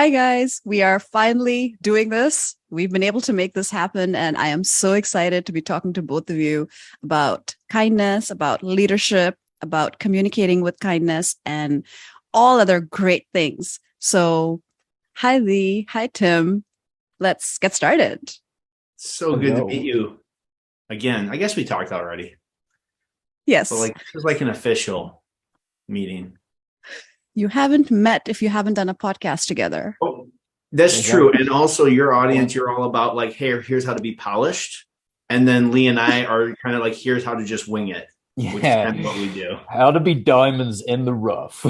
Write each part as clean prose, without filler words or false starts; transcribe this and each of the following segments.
Hi, guys. We are finally doing this. We've been able to make this happen. And I am so excited to be talking to both of you about kindness, about leadership, about communicating with kindness, and all other great things. So, hi, Lee. Hi, Tim. Let's get started. So good to meet you again. I guess we talked already, but Yes, like this is like an official meeting. you haven't met if you haven't done a podcast together. Oh, that's true. And also your audience, you're all about like, hey, here's how to be polished. And then Lee and I are kind of like, here's how to just wing it, which is kind of what we do. How to be diamonds in the rough.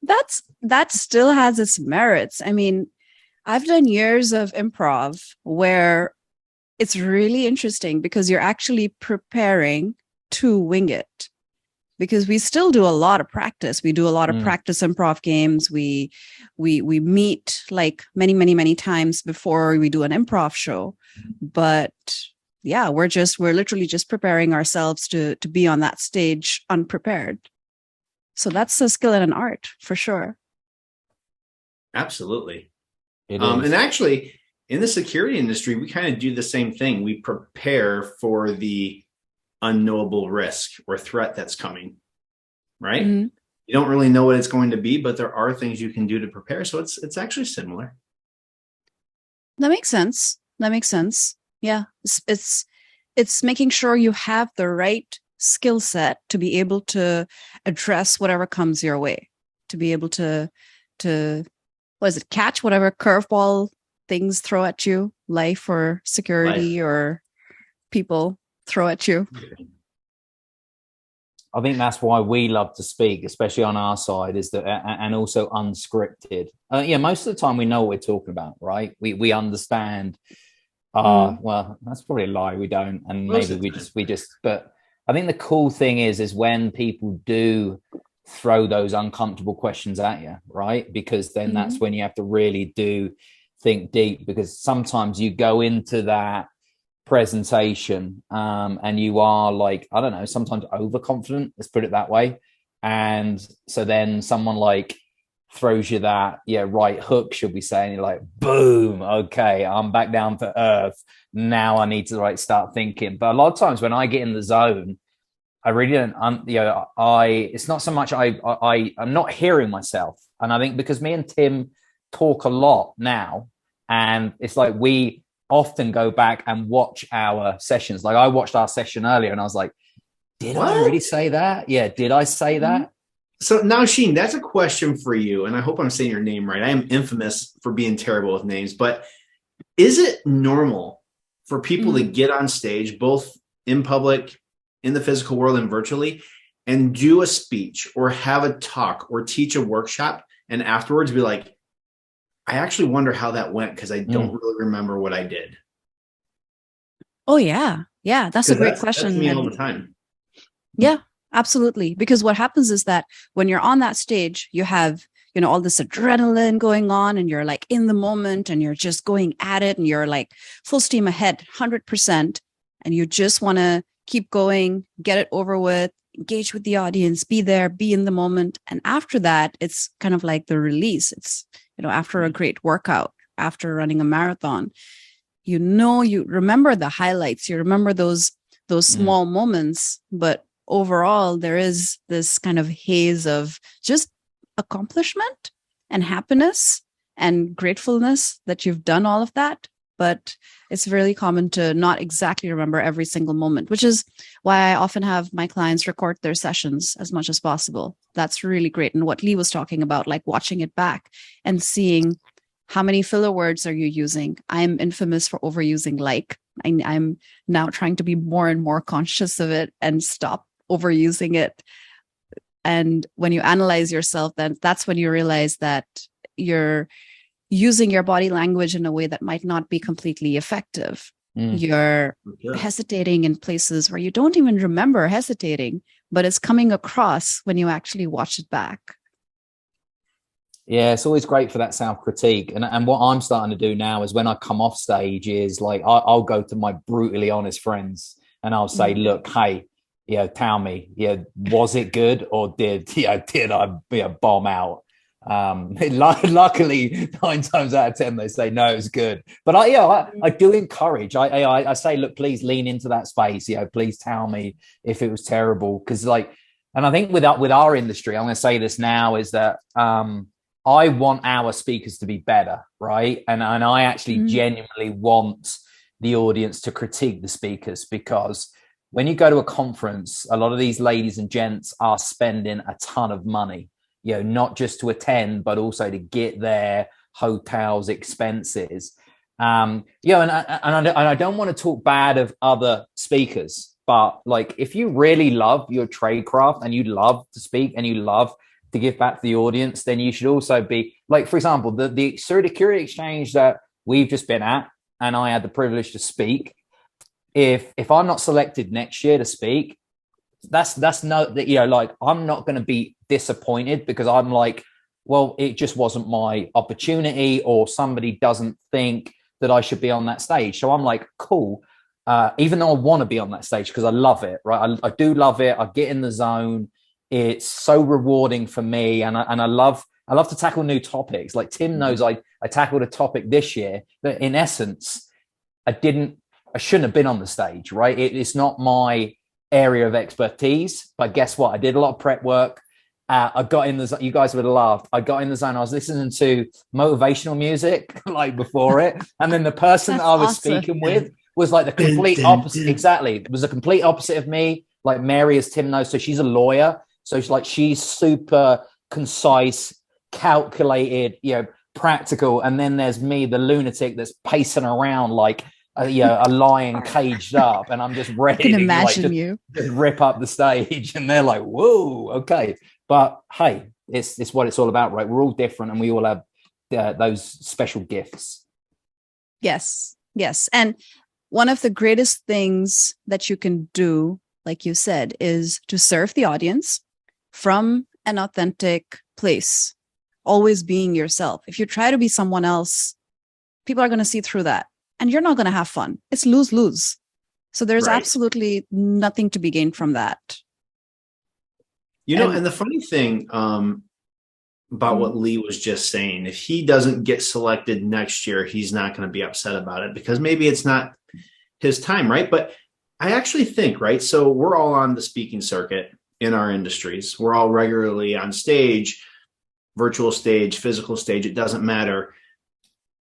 That still has its merits. I mean, I've done years of improv where it's really interesting because you're actually preparing to wing it. Because we still do a lot of practice. We do a lot of practice improv games. We meet like many times before we do an improv show. But yeah, we're literally just preparing ourselves to be on that stage unprepared. So that's a skill and an art for sure. Absolutely. And actually, in the security industry, we kind of do the same thing. We prepare for the unknowable risk or threat that's coming, right? Mm-hmm. You don't really know what it's going to be, but there are things you can do to prepare. So it's actually similar. That makes sense. Yeah. It's making sure you have the right skill set to be able to address whatever comes your way, to be able to catch whatever curveball things throw at you, life or security or people throw at you. I think that's why we love to speak, especially on our side, is that, and also unscripted. Most of the time we know what we're talking about, right? We understand. Well, that's probably a lie. We don't, and maybe we just. But I think the cool thing is when people do throw those uncomfortable questions at you, right? Because then that's when you have to really do think deep, because sometimes you go into that presentation and you are like, I don't know, sometimes overconfident, let's put it that way. And so then someone like throws you that right hook, should we say, and you're like, boom, okay, I'm back down to earth. Now I need to start thinking. But a lot of times when I get in the zone, I really don't, it's not so much I'm not hearing myself. And I think because me and Tim talk a lot now, and it's like we often go back and watch our sessions. Like I watched our session earlier and I was like, did I really say that? Yeah, did I say that? So Nausheen, that's a question for you. And I hope I'm saying your name right. I am infamous for being terrible with names, but is it normal for people to get on stage, both in public, in the physical world and virtually, and do a speech or have a talk or teach a workshop and afterwards be like, I actually wonder how that went because I don't really remember what I did? Oh, yeah. Yeah, that's a great question. That's me all the time. Yeah, absolutely. Because what happens is that when you're on that stage, you have, all this adrenaline going on and you're like in the moment and you're just going at it and you're like full steam ahead, 100%. And you just want to keep going, get it over with, engage with the audience, be there, be in the moment. And after that, it's kind of like the release. It's, after a great workout, after running a marathon, you remember the highlights, you remember those small moments, but overall there is this kind of haze of just accomplishment and happiness and gratefulness that you've done all of that. But it's really common to not exactly remember every single moment, which is why I often have my clients record their sessions as much as possible. That's really great. And what Lee was talking about, like watching it back and seeing how many filler words are you using. I'm infamous for overusing like. I'm now trying to be more and more conscious of it and stop overusing it. And when you analyze yourself, then that's when you realize that you're using your body language in a way that might not be completely effective. You're hesitating in places where you don't even remember hesitating, but it's coming across when you actually watch it back. Yeah, it's always great for that self-critique. And what I'm starting to do now is when I come off stage is like, I'll go to my brutally honest friends and I'll say, look, hey, tell me, was it good or did I bomb out? Luckily 9 times out of 10 they say no, it's good. But I do encourage. I say, look, please lean into that space. Please tell me if it was terrible, because and I think with our industry, I'm going to say this now, is that I want our speakers to be better, right? And I actually genuinely want the audience to critique the speakers, because when you go to a conference, a lot of these ladies and gents are spending a ton of money, not just to attend, but also to get there, hotels, expenses. And I don't want to talk bad of other speakers, but like, if you really love your trade craft and you love to speak and you love to give back to the audience, then you should also be like, for example, the security exchange that we've just been at, and I had the privilege to speak. If I'm not selected next year to speak, that's no, like, I'm not going to be disappointed, because I'm like, well, it just wasn't my opportunity, or somebody doesn't think that I should be on that stage. So I'm like, cool. Even though I want to be on that stage because I love it, right? I do love it. I get in the zone. It's so rewarding for me, and I love to tackle new topics. Like Tim knows, I tackled a topic this year that, in essence, I shouldn't have been on the stage, right? It's not my area of expertise, but guess what? I did a lot of prep work. I got in the, you guys would have laughed. I got in the zone. I was listening to motivational music like before it. And then the person that I was speaking with was like the complete opposite. Exactly. It was the complete opposite of me. Like Mary, as Tim knows. So she's a lawyer. So she's super concise, calculated, practical. And then there's me, the lunatic that's pacing around like a lion caged up, and I'm just ready to imagine just rip up the stage. And they're like, whoa, okay. But hey, it's what it's all about, right? We're all different, and we all have those special gifts. Yes. And one of the greatest things that you can do, like you said, is to serve the audience from an authentic place, always being yourself. If you try to be someone else, people are going to see through that, and you're not going to have fun. It's lose-lose. So there's absolutely nothing to be gained from that. And the funny thing about what Lee was just saying, if he doesn't get selected next year, he's not going to be upset about it, because maybe it's not his time, right? But I actually think, right, so we're all on the speaking circuit in our industries. We're all regularly on stage, virtual stage, physical stage, it doesn't matter.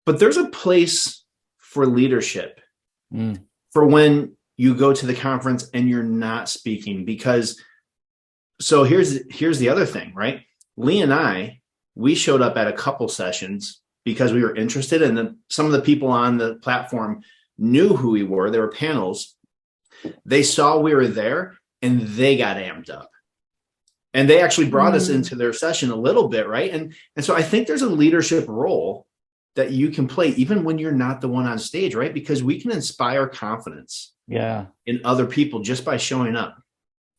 But there's a place for leadership for when you go to the conference and you're not speaking, because so here's the other thing, right? Lee and we showed up at a couple sessions because we were interested, and some of the people on the platform knew who we were. There were panels. They saw we were there and they got amped up. And they actually brought us into their session a little bit, right? And so I think there's a leadership role that you can play even when you're not the one on stage, right? Because we can inspire confidence in other people just by showing up.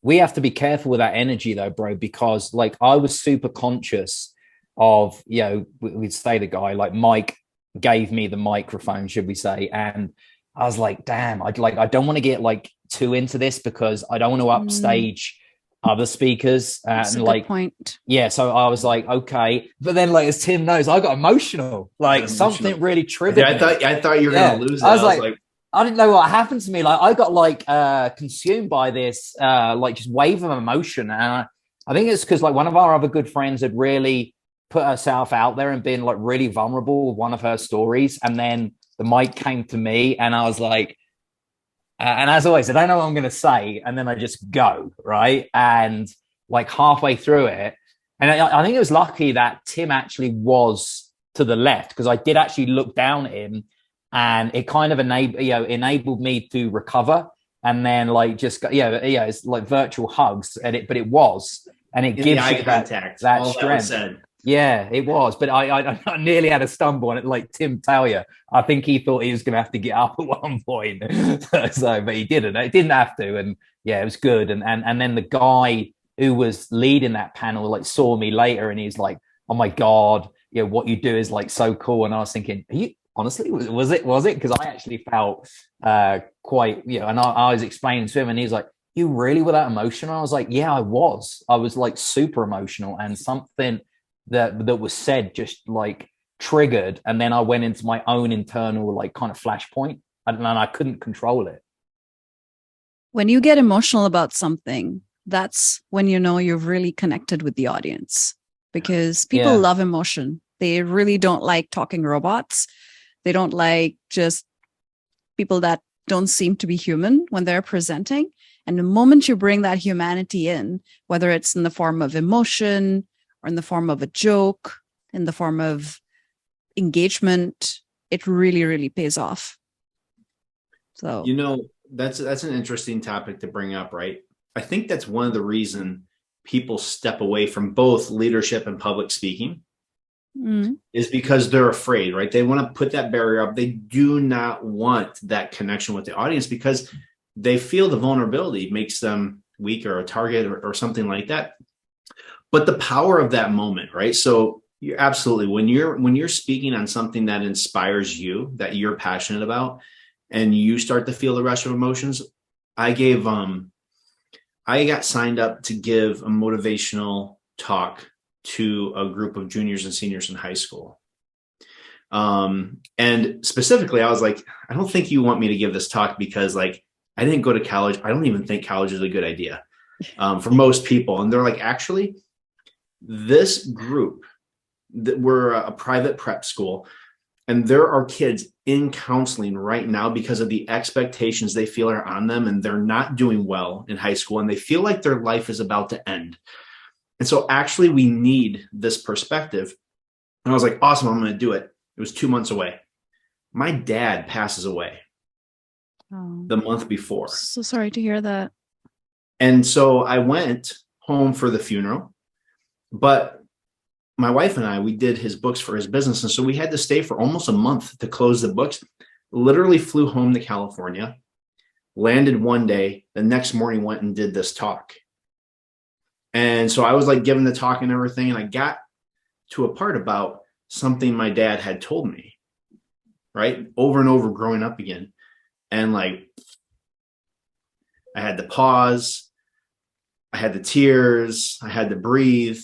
We have to be careful with that energy though, bro, because like I was super conscious of, we'd say the guy, like Mike gave me the microphone, should we say. And I was like, damn, I don't want to get like too into this, because I don't want to upstage other speakers. That's a good point. Yeah. So I was like, okay. But then like, as Tim knows, I got emotional, like something really triggered me. I thought you were going to lose it. I was like, I didn't know what happened to me. Like I got like consumed by this like just wave of emotion. And I think it's because like one of our other good friends had really put herself out there and been like really vulnerable with one of her stories. And then the mic came to me and I was like, and as always, I don't know what I'm going to say. And then I just go, right? And like halfway through it, and I think it was lucky that Tim actually was to the left, because I did actually look down at him, and it kind of enabled me to recover. And then like just it's like virtual hugs, but it was, and it gives you that strength. Yeah, it was. But I nearly had a stumble on it, like Tim tell you. I think he thought he was going to have to get up at one point. But he didn't. It didn't have to. And yeah, it was good. And then the guy who was leading that panel like saw me later, and he's like, oh my God, what you do is like so cool. And I was thinking, are you honestly, was it? Because I actually felt quite, and I was explaining to him, and he's like, you really were that emotional? I was like, yeah, I was like super emotional, and something that was said just like triggered, and then I went into my own internal like kind of flashpoint, and I couldn't control it. When you get emotional about something, that's when you know you've really connected with the audience, because people love emotion. They really don't like talking robots. They don't like just people that don't seem to be human when they're presenting. And the moment you bring that humanity in, whether it's in the form of emotion or in the form of a joke, in the form of engagement, it really, really pays off. So, that's an interesting topic to bring up, right? I think that's one of the reasons people step away from both leadership and public speaking is because they're afraid, right? They want to put that barrier up. They do not want that connection with the audience because they feel the vulnerability makes them weak or a target or something like that. But the power of that moment, right? So you're absolutely, when you're speaking on something that inspires you, that you're passionate about, and you start to feel the rush of emotions. I got signed up to give a motivational talk to a group of juniors and seniors in high school. And specifically, I was like, I don't think you want me to give this talk because like, I didn't go to college. I don't even think college is a good idea for most people. And they're like, actually, this group, that we're a private prep school, and there are kids in counseling right now because of the expectations they feel are on them, and they're not doing well in high school, and they feel like their life is about to end. And so actually we need this perspective. And I was like, awesome, I'm going to do it. It was 2 months away. My dad passes away the month before. So sorry to hear that. And so I went home for the funeral, but my wife and I, we did his books for his business. And so we had to stay for almost a month to close the books. Literally flew home to California, landed one day, the next morning went and did this talk. And so I was like giving the talk and everything. And I got to a part about something my dad had told me, right? Over and over growing up again. And like, I had to pause. I had the tears. I had to breathe.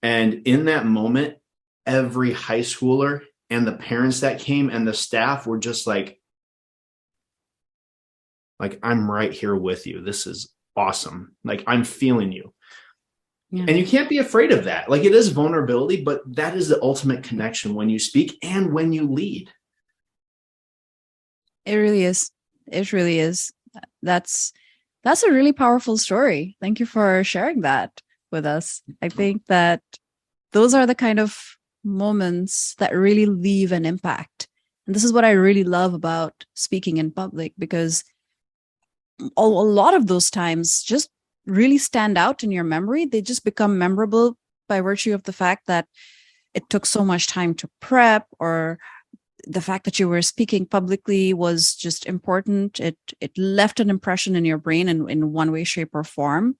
And in that moment, every high schooler and the parents that came and the staff were just like, I'm right here with you. This is awesome. Like, I'm feeling you. Yeah. And you can't be afraid of that. Like, it is vulnerability, but that is the ultimate connection when you speak and when you lead. It really is. It really is. That's a really powerful story. Thank you for sharing that with us. I think that those are the kind of moments that really leave an impact. And this is what I really love about speaking in public, because a lot of those times just really stand out in your memory. They just become memorable by virtue of the fact that it took so much time to prep, or the fact that you were speaking publicly was just important. It left an impression in your brain in one way, shape, or form.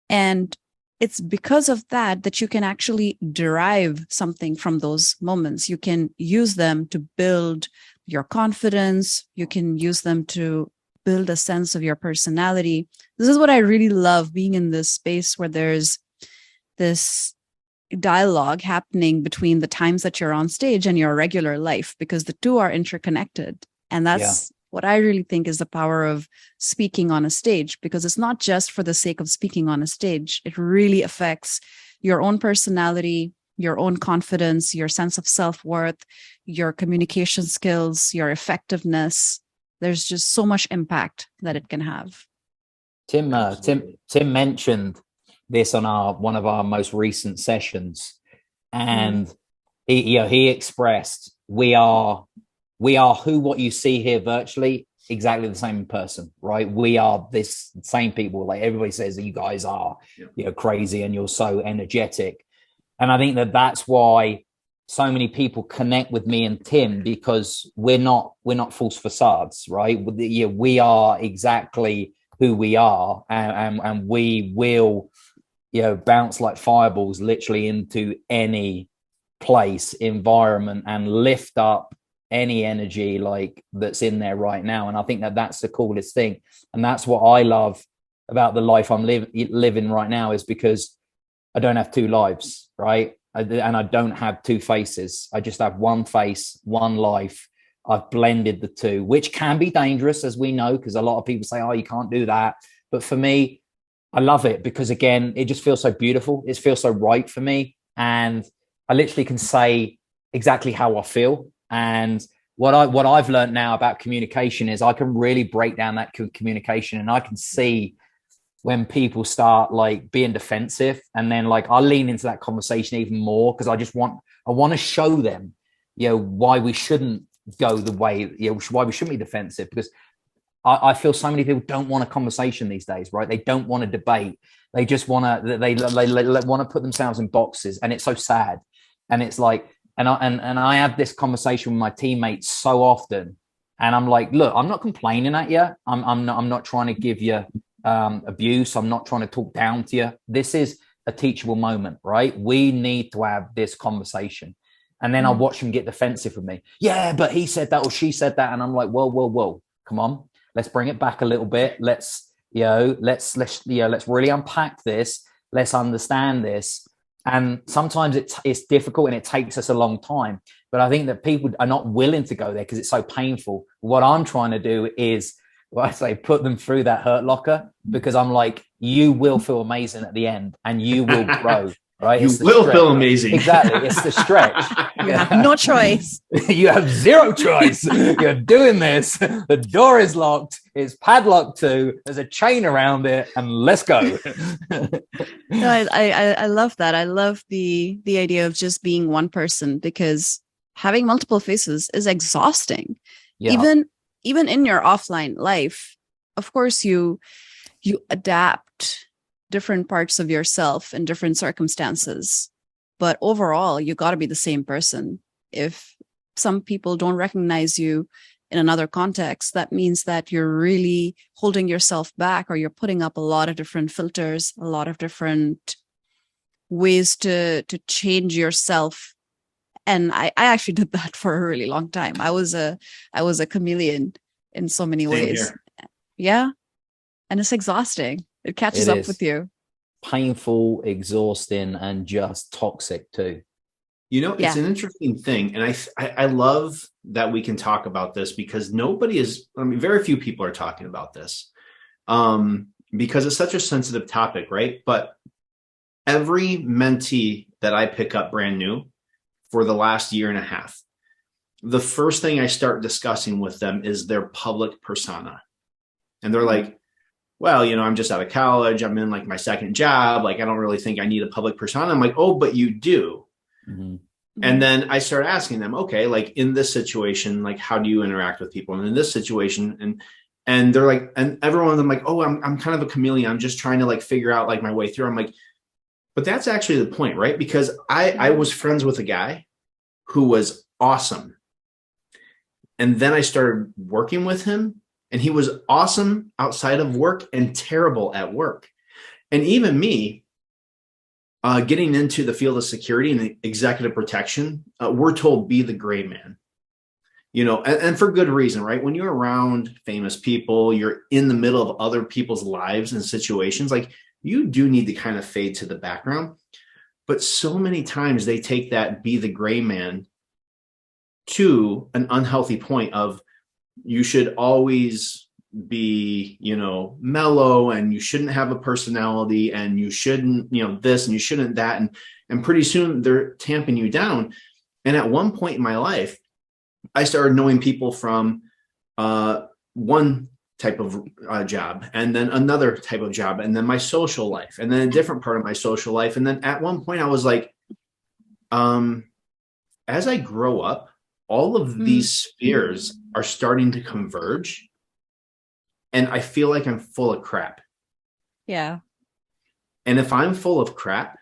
And it's because of that you can actually derive something from those moments. You can use them to build your confidence. You can use them to build a sense of your personality. This is what I really love, being in this space where there's this dialogue happening between the times that you're on stage and your regular life, because the two are interconnected. And that's what I really think is the power of speaking on a stage, because it's not just for the sake of speaking on a stage. It really affects your own personality, your own confidence, your sense of self-worth, your communication skills, your effectiveness. There's just so much impact that it can have. Tim mentioned this on one of our most recent sessions, and he expressed, we are what you see here virtually, exactly the same person, right? We are this same people. Like, everybody says that you guys are crazy and you're so energetic, and I think that's why so many people connect with me and Tim, because we're not false facades, right? We are exactly who we are, and we will bounce like fireballs literally into any place, environment, and lift up any energy like that's in there right now. And I think that's the coolest thing, and that's what I love about the life I'm living right now, is because I don't have two lives, right? And I don't have two faces. I just have one face, one life. I've blended the two, which can be dangerous, as we know, because a lot of people say, oh, you can't do that. But for me, I love it because, again, it just feels so beautiful. It feels so right for me. And I literally can say exactly how I feel. And what I've learned now about communication is I can really break down that communication, and I can see when people start like being defensive, and then like I'll lean into that conversation even more because I want to show them, why we shouldn't go the way, why we shouldn't be defensive, because I feel so many people don't want a conversation these days, right? They don't want to debate. They just want to, they want to put themselves in boxes, and it's so sad. And it's like, and I have this conversation with my teammates so often, and I'm like, look, I'm not complaining at you. I'm not trying to give you abuse. I'm not trying to talk down to you. This is a teachable moment, right? We need to have this conversation. And then I watch them get defensive with me. Yeah, but he said that or she said that. And I'm like, whoa, come on. Let's bring it back a little bit. Let's really unpack this. Let's understand this. And sometimes it's difficult and it takes us a long time. But I think that people are not willing to go there because it's so painful. What I'm trying to do is, I say, put them through that hurt locker, because I'm like, you will feel amazing at the end and you will grow. Right? You will feel amazing. Exactly. It's the stretch. You have no choice. You have zero choice. You're doing this. The door is locked. It's padlocked too. There's a chain around it, and let's go. No, I love that. I love the idea of just being one person, because having multiple faces is exhausting. Yeah. Even in your offline life, of course, you adapt different parts of yourself in different circumstances, but overall you got to be the same person. If some people don't recognize you in another context, that means that you're really holding yourself back, or you're putting up a lot of different filters, a lot of different ways to change yourself. And I actually did that for a really long time. I was a chameleon in so many ways. Here. Yeah. And it's exhausting. It catches up with you. Painful, exhausting, and just toxic too. It's an interesting thing. And I love that we can talk about this, because very few people are talking about this, because it's such a sensitive topic, right? But every mentee that I pick up brand new for the last year and a half, the first thing I start discussing with them is their public persona. And they're like, well, I'm just out of college. I'm in like my second job. Like, I don't really think I need a public persona. I'm like, oh, but you do. Mm-hmm. And then I start asking them, okay, like in this situation, like, how do you interact with people? And in this situation, and they're like, and every one of them like, oh, I'm kind of a chameleon. I'm just trying to like figure out like my way through. I'm like, but that's actually the point, right? Because I was friends with a guy who was awesome. And then I started working with him, and he was awesome outside of work and terrible at work. And even me, getting into the field of security and executive protection, we're told be the gray man, and for good reason, right? When you're around famous people, you're in the middle of other people's lives and situations, like you do need to kind of fade to the background. But so many times they take that be the gray man to an unhealthy point of, you should always be, mellow, and you shouldn't have a personality, and you shouldn't, this, and you shouldn't that. And pretty soon they're tamping you down. And at one point in my life, I started knowing people from one type of job, and then another type of job, and then my social life, and then a different part of my social life. And then at one point I was like, as I grow up, all of these spheres are starting to converge, and I feel like I'm full of crap. Yeah. And if I'm full of crap,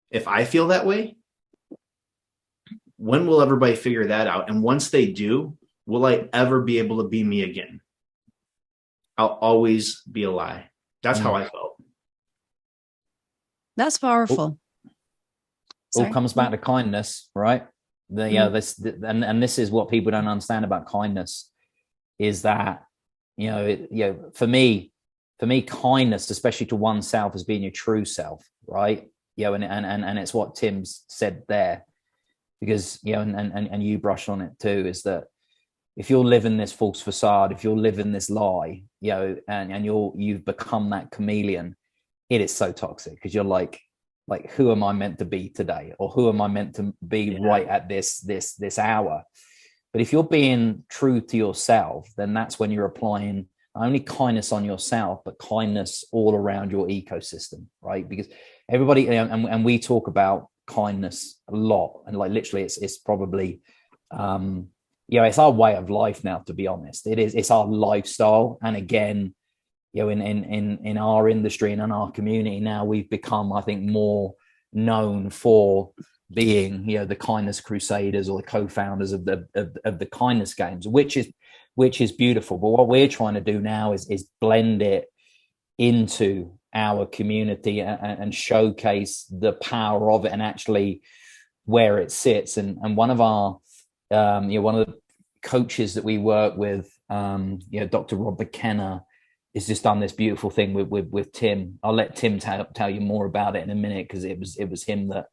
if I feel that way, when will everybody figure that out? And once they do, will I ever be able to be me again? I'll always be a lie. That's how I felt. That's powerful. All comes back to kindness, right? This is what people don't understand about kindness, is that for me, kindness, especially to oneself, is being your true self, right? and it's what Tim's said there, because and you brush on it too, is that if you're living this false facade, if you're living this lie, and you've become that chameleon, it is so toxic, because you're like who am I meant to be today, or who am I meant to be right at this hour? But if you're being true to yourself, then that's when you're applying not only kindness on yourself, but kindness all around your ecosystem, right? Because everybody, and we talk about kindness a lot, and like literally it's probably it's our way of life now, to be honest. It's our lifestyle. And again, in our industry and in our community now, we've become, I think, more known for being the kindness crusaders, or the co-founders of the kindness games, which is beautiful. But what we're trying to do now is blend it into our community and showcase the power of it, and actually where it sits. And one of our one of the coaches that we work with, Dr. Rob McKenna, has just done this beautiful thing with Tim. I'll let Tim tell you more about it in a minute, because it was him that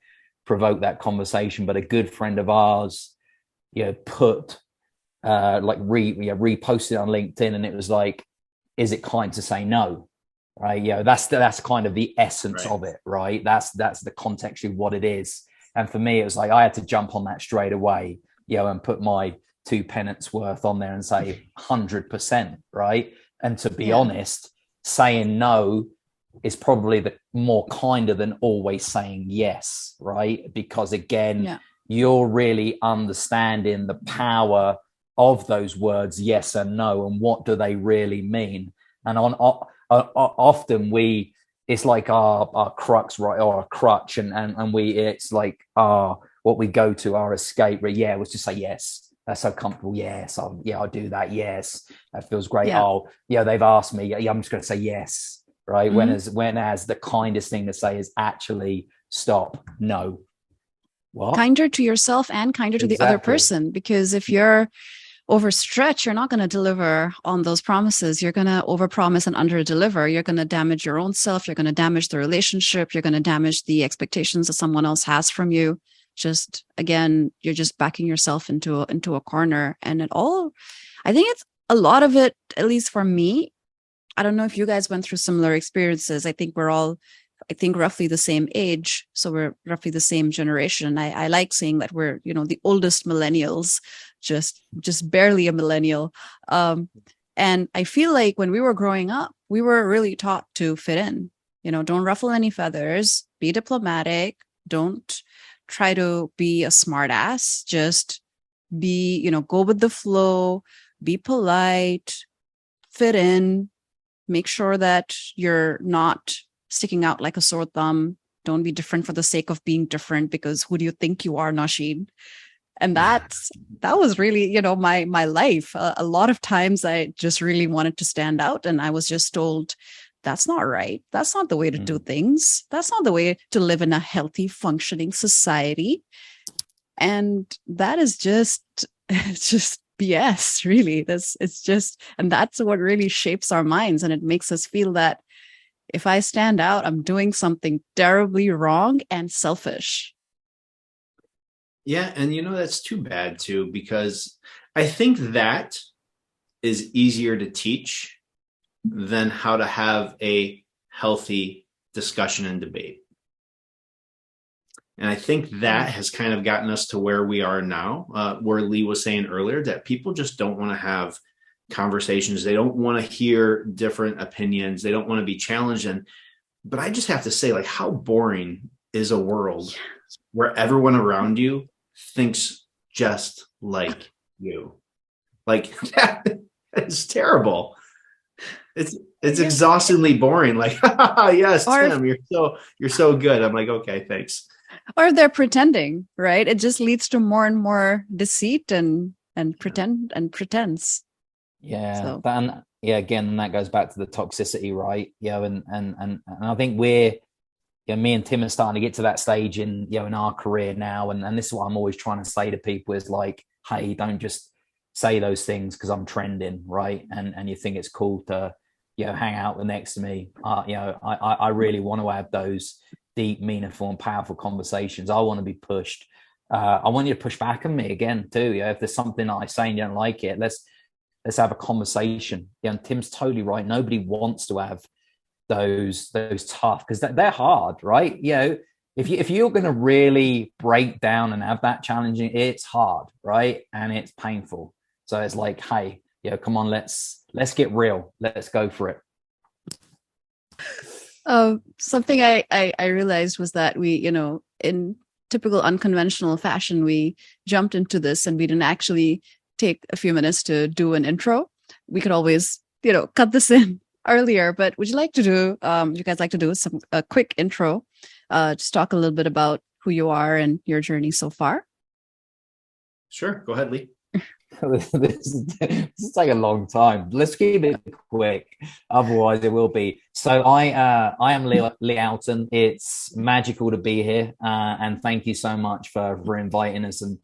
provoked that conversation. But a good friend of ours, put reposted on LinkedIn, and it was like, is it kind to say no? Right? That's kind of the essence of it, right? That's the context of what it is. And for me, it was like I had to jump on that straight away, and put my 2 pence worth on there and say 100%, right? And to be honest, saying no is probably the more kinder than always saying yes, right? Because again, you're really understanding the power of those words, yes and no, and what do they really mean. And often it's like our crux, right, or a crutch, and it's like what we go to, our escape, was to say yes. That's so comfortable. Yes, I'll do that. Yes, that feels great. Yeah. They've asked me. I'm just going to say yes, right? Mm-hmm. Whereas the kindest thing to say is actually stop. No. What? Kinder to yourself and kinder to the other person, because if you're overstretched, you're not going to deliver on those promises. You're going to overpromise and underdeliver. You're going to damage your own self. You're going to damage the relationship. You're going to damage the expectations that someone else has from you. Just again, you're just backing yourself into a corner. And I think it's a lot of it, at least for me. I don't know if you guys went through similar experiences. I think we're all, roughly the same age. So we're roughly the same generation. I like saying that we're, the oldest millennials, just barely a millennial. And I feel like when we were growing up, we were really taught to fit in, don't ruffle any feathers, be diplomatic, don't try to be a smart ass, just be, go with the flow, be polite, fit in, make sure that you're not sticking out like a sore thumb. Don't be different for the sake of being different, because who do you think you are, Nausheen? And that was really, my life. A lot of times I just really wanted to stand out, and I was just told, that's not right. That's not the way to do things. That's not the way to live in a healthy, functioning society. And that is just BS, really. And that's what really shapes our minds. And it makes us feel that if I stand out, I'm doing something terribly wrong and selfish. Yeah. And that's too bad too, because I think that is easier to teach than how to have a healthy discussion and debate. And I think that has kind of gotten us to where we are now, where Lee was saying earlier that people just don't want to have conversations. They don't want to hear different opinions. They don't want to be challenged. But I just have to say, like, how boring is a world where everyone around you thinks just like you? Like, that is terrible. It's exhaustingly boring. Like, yes, Tim, you're so good. I'm like, okay, thanks. Or they're pretending, right? It just leads to more and more deceit and pretense. Yeah. So. Again, that goes back to the toxicity, right? And I think me and Tim are starting to get to that stage in our career now. And this is what I'm always trying to say to people is like, hey, don't just say those things because I'm trending, right? And you think it's cool to hang out next to me. I really want to have those deep, meaningful, and powerful conversations. I want to be pushed. I want you to push back on me again too. Yeah, if there's something that I say and you don't like it, let's have a conversation. Yeah, and Tim's totally right. Nobody wants to have those tough, because they're hard, right? You know, if you're going to really break down and have that challenging, it's hard, right? And it's painful. So it's like, hey, yeah, come on, let's get real. Let's go for it. Something I realized was that we, in typical unconventional fashion, we jumped into this and we didn't actually take a few minutes to do an intro. We could always, cut this in earlier, but would you guys like to do a quick intro? Just talk a little bit about who you are and your journey so far. Sure. Go ahead, Lee. This is take a long time. Let's keep it quick, otherwise it will be. So I am Lee Oughton. It's magical to be here, and thank you so much for inviting us, and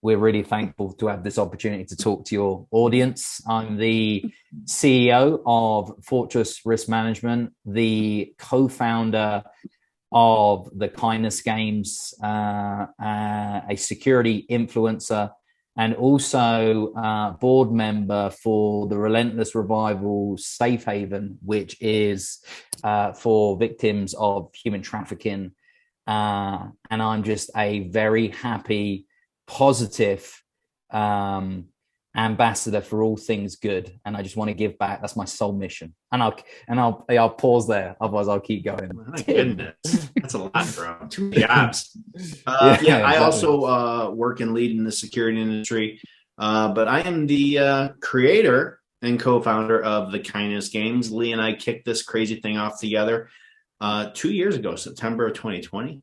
we're really thankful to have this opportunity to talk to your audience. I'm the CEO of Fortress Risk Management, the co-founder of the Kindness Games, a security influencer, and also board member for the Relentless Revival Safe Haven, which is for victims of human trafficking. And I'm just a very happy, positive ambassador for all things good, and I just want to give back. That's my sole mission. And I'll pause there, otherwise I'll keep going. My goodness, that's a lot, bro. Too many jobs. I exactly. also work and lead in the security industry, but I am the creator and co-founder of the Kindness Games. Lee and I kicked this crazy thing off together 2 years ago, September of 2020.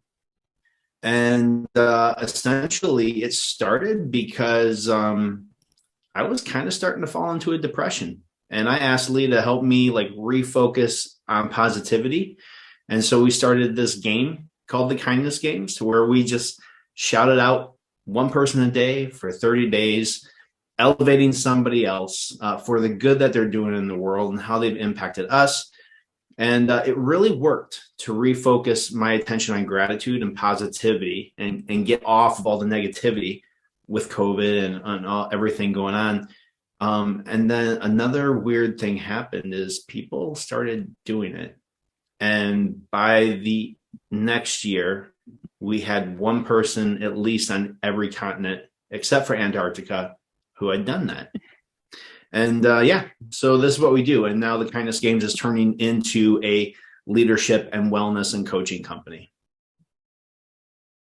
And essentially it started because I was kind of starting to fall into a depression, and I asked Lee to help me refocus on positivity. And so we started this game called the Kindness Games, to where we just shouted out one person a day for 30 days, elevating somebody else for the good that they're doing in the world and how they've impacted us. And it really worked to refocus my attention on gratitude and positivity, and get off of all the negativity with COVID and everything going on. And then another weird thing happened is people started doing it. And by the next year, we had one person at least on every continent, except for Antarctica, who had done that. And so this is what we do. And now the Kindness Games is turning into a leadership and wellness and coaching company.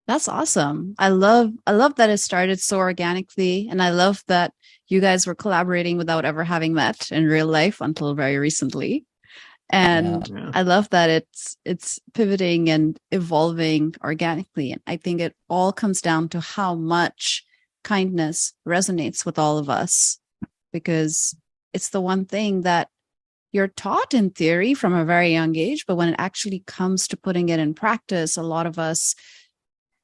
That's awesome. I love that it started so organically, and I love that you guys were collaborating without ever having met in real life until very recently. And yeah. I love that it's pivoting and evolving organically. And I think it all comes down to how much kindness resonates with all of us, because it's the one thing that you're taught in theory from a very young age, but when it actually comes to putting it in practice, a lot of us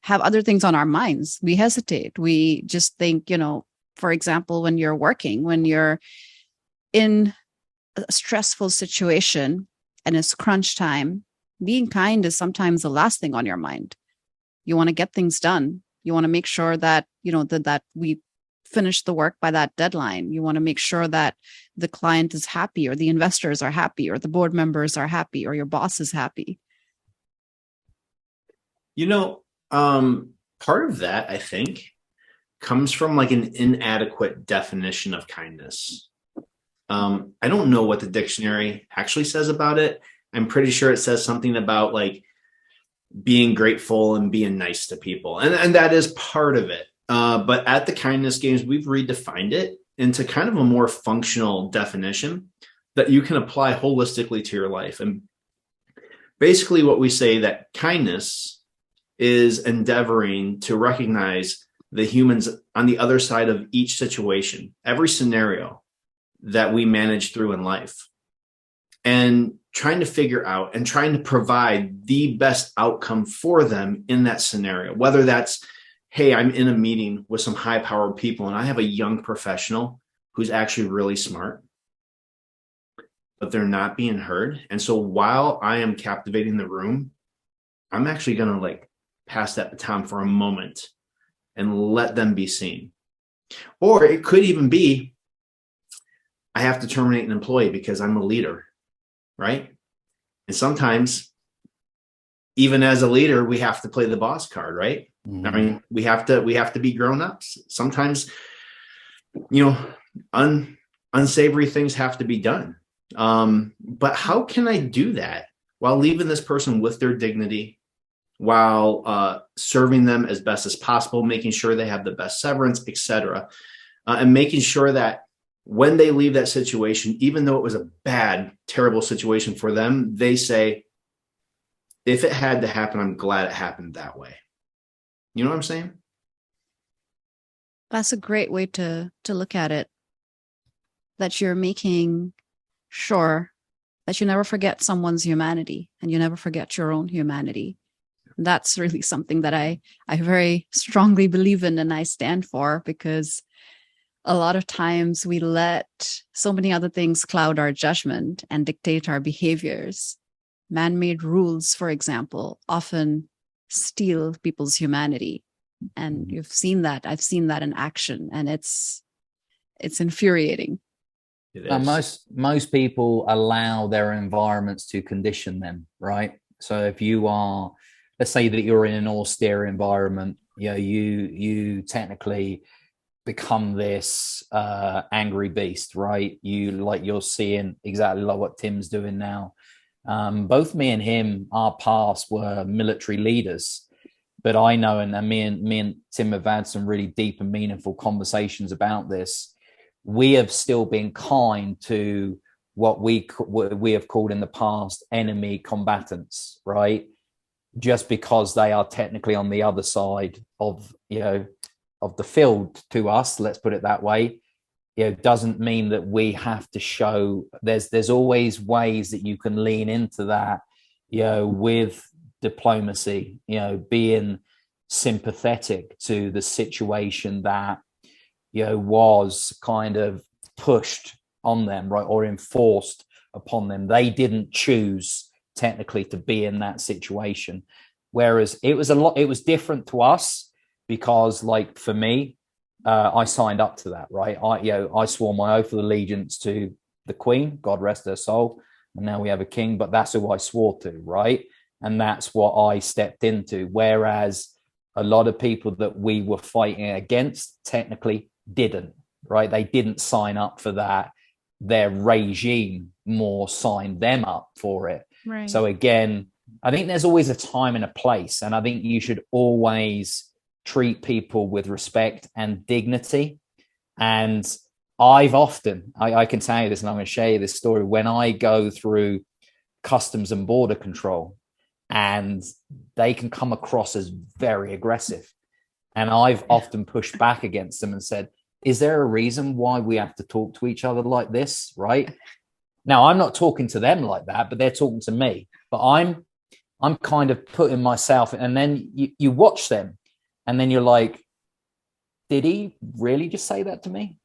have other things on our minds. We hesitate. We just think, for example, when you're in a stressful situation and it's crunch time, being kind is sometimes the last thing on your mind. You want to get things done. You want to make sure that, that we finish the work by that deadline. You want to make sure that the client is happy, or the investors are happy, or the board members are happy, or your boss is happy. Part of that, I think, comes from an inadequate definition of kindness. I don't know what the dictionary actually says about it. I'm pretty sure it says something about being grateful and being nice to people. And that is part of it. But at the Kindness Games, we've redefined it into kind of a more functional definition that you can apply holistically to your life. And basically what we say, that kindness is endeavoring to recognize the humans on the other side of each situation, every scenario that we manage through in life, and trying to figure out and trying to provide the best outcome for them in that scenario. Whether that's, hey, I'm in a meeting with some high-powered people and I have a young professional who's actually really smart, but they're not being heard. And so while I am captivating the room, I'm actually going to like pass that baton for a moment and let them be seen. Or it could even be, I have to terminate an employee because I'm a leader, right? And sometimes, even as a leader, we have to play the boss card, right? I mean, we have to be grown ups. Sometimes, unsavory things have to be done. But how can I do that while leaving this person with their dignity, while serving them as best as possible, making sure they have the best severance, etc., and making sure that when they leave that situation, even though it was a bad, terrible situation for them, they say, if it had to happen, I'm glad it happened that way. You know what I'm saying? That's a great way to look at it. That you're making sure that you never forget someone's humanity and you never forget your own humanity. That's really something that I very strongly believe in and I stand for, because a lot of times we let so many other things cloud our judgment and dictate our behaviors. Man-made rules, for example, often steal people's humanity. And you've seen that. I've seen that in action, and it's infuriating. It is. Most people allow their environments to condition them, right? So if you are, let's say that you're in an austere environment, you technically become this angry beast, right? You're seeing exactly like what Tim's doing now. Both me and him, our past were military leaders, but I know, and me and Tim have had some really deep and meaningful conversations about this. We have still been kind to what we have called in the past enemy combatants, right? Just because they are technically on the other side of the field to us, let's put it that way, doesn't mean that we have to show. There's always ways that you can lean into that, with diplomacy, being sympathetic to the situation that was kind of pushed on them, right, or enforced upon them. They didn't choose technically to be in that situation, whereas it was different to us, because like for me, I signed up to that, right? I swore my oath of allegiance to the Queen, God rest her soul, and now we have a king, but that's who I swore to, right? And that's what I stepped into, whereas a lot of people that we were fighting against technically didn't, right? They didn't sign up for that. Their regime more signed them up for it. Right. So again, I think there's always a time and a place, and I think you should always treat people with respect and dignity. And I can tell you this, and I'm going to share you this story. When I go through customs and border control, and they can come across as very aggressive, and I've often pushed back against them and said, is there a reason why we have to talk to each other like this, right? Now, I'm not talking to them like that, but they're talking to me. But I'm kind of putting myself, and then you watch them, and then you're like, did he really just say that to me?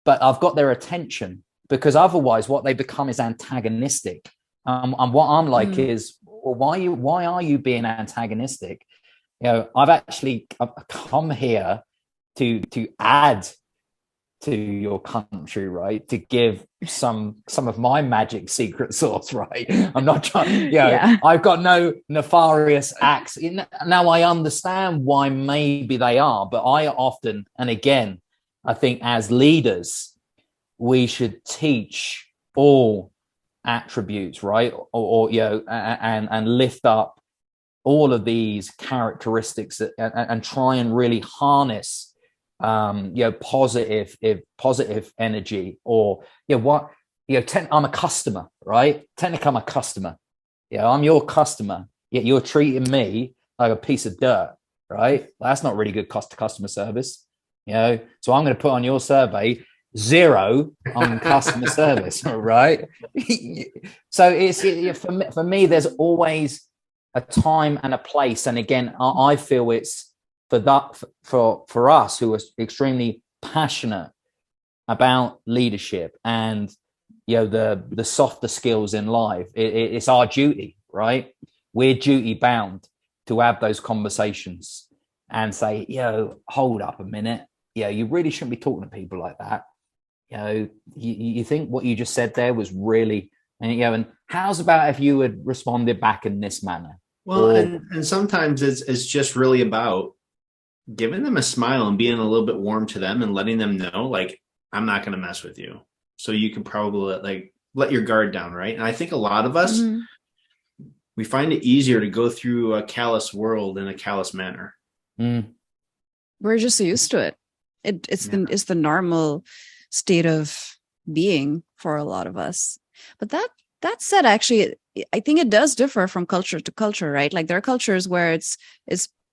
But I've got their attention, because otherwise what they become is antagonistic. And what I'm like is, well, why are you being antagonistic? I've come here to add to your country, right? To give some of my magic secret sauce, right? I'm not trying, Yeah. I've got no nefarious acts. Now I understand why maybe they are, but I often, and again, I think as leaders, we should teach all attributes, right? Or and lift up all of these characteristics and try and really harness positive energy, or I'm a customer, right? Technically I'm a customer. I'm your customer, yet you're treating me like a piece of dirt, right? That's not really good customer service, so I'm going to put on your survey 0 on customer service, right? So it's for me there's always a time and a place, and again I feel it's for us who are extremely passionate about leadership and the softer skills in life. It's our duty, right? We're duty bound to have those conversations and say, hold up a minute. You really shouldn't be talking to people like that. You think what you just said there was really, and how's about if you had responded back in this manner? Well, and sometimes it's just really about giving them a smile and being a little bit warm to them and letting them know, like, I'm not going to mess with you. So you can probably let your guard down, right? And I think a lot of us, we find it easier to go through a callous world in a callous manner. We're just used to it. It's the normal state of being for a lot of us. But that said, actually, I think it does differ from culture to culture, right? Like there are cultures where it's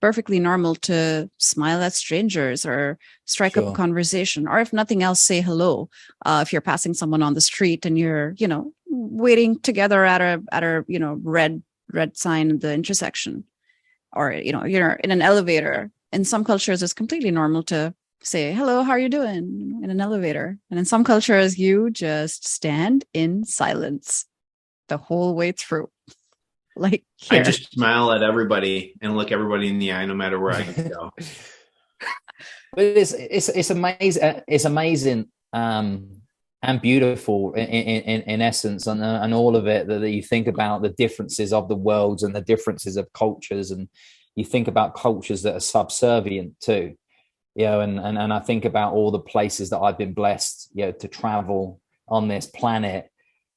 perfectly normal to smile at strangers or strike up a conversation, or if nothing else, say hello. If you're passing someone on the street and you're, waiting together at a red sign at the intersection, or, you're in an elevator. In some cultures, it's completely normal to say, hello, how are you doing in an elevator? And in some cultures, you just stand in silence the whole way through. Like here. I just smile at everybody and look everybody in the eye, no matter where I go. But it's amazing. It's amazing and beautiful in essence, and all of it, that you think about the differences of the worlds and the differences of cultures, and you think about cultures that are subservient too. And I think about all the places that I've been blessed, to travel on this planet.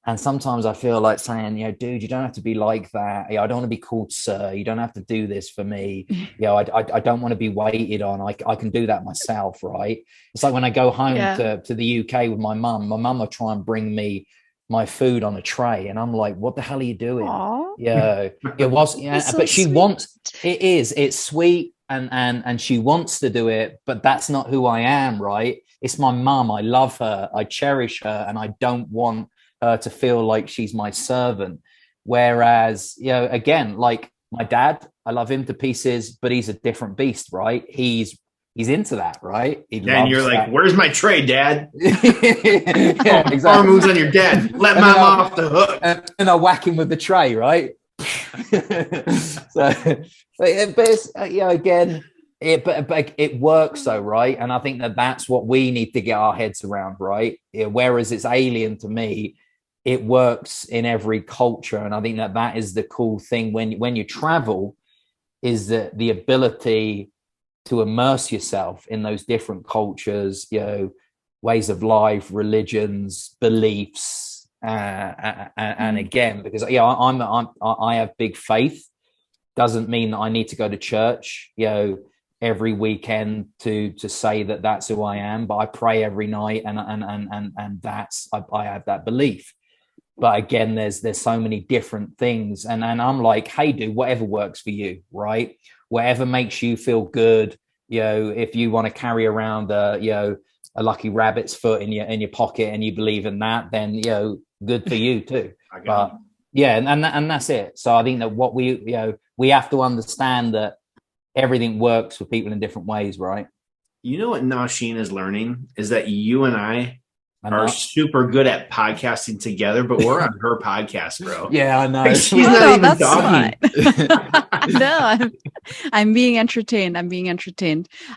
And sometimes I feel like saying, dude, you don't have to be like that. I don't want to be called sir. You don't have to do this for me. I don't want to be waited on. I can do that myself, right? It's like when I go home to the UK with my mum will try and bring me my food on a tray. And I'm like, what the hell are you doing? Aww. It was, so but she sweet. wants, it's sweet. And she wants to do it, but that's not who I am, right? It's my mum. I love her. I cherish her. And I don't want her to feel like she's my servant. Whereas, again, like my dad, I love him to pieces, but he's a different beast, right? He's into that, right? And you're like, where's my tray, Dad? Exactly. Arm moves on your dad. Let Mom off the hook. And I whack him with the tray, right? But it's, again, but it works though, right? And I think that's what we need to get our heads around, right? Whereas it's alien to me, it works in every culture. And I think that is the cool thing when you travel, is that the ability to immerse yourself in those different cultures, ways of life, religions, beliefs, and again, because I have big faith, doesn't mean that I need to go to church, every weekend to say that that's who I am, but I pray every night, and that's I have that belief. But again, there's so many different things, and I'm like, hey, do whatever works for you, right? Whatever makes you feel good. If you want to carry around a lucky rabbit's foot in your pocket and you believe in that, then good for you too. But and that's it. So I think that what we have to understand that everything works for people in different ways, right? You know what Nausheen is learning is that you and I are super good at podcasting together, but we're on her podcast, bro. Yeah, I know. Like, she's not even talking. No, I'm being entertained.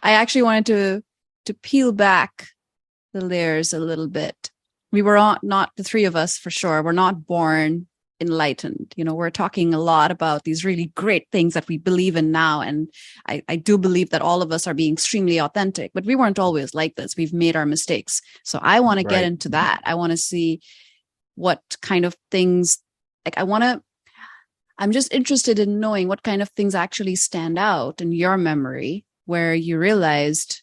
I actually wanted to peel back the layers a little bit. We were not the three of us, for sure. We're not born enlightened. We're talking a lot about these really great things that we believe in now. And I do believe that all of us are being extremely authentic, but we weren't always like this. We've made our mistakes. So I want to get into that. I want to see what kind of things, I'm just interested in knowing what kind of things actually stand out in your memory, where you realized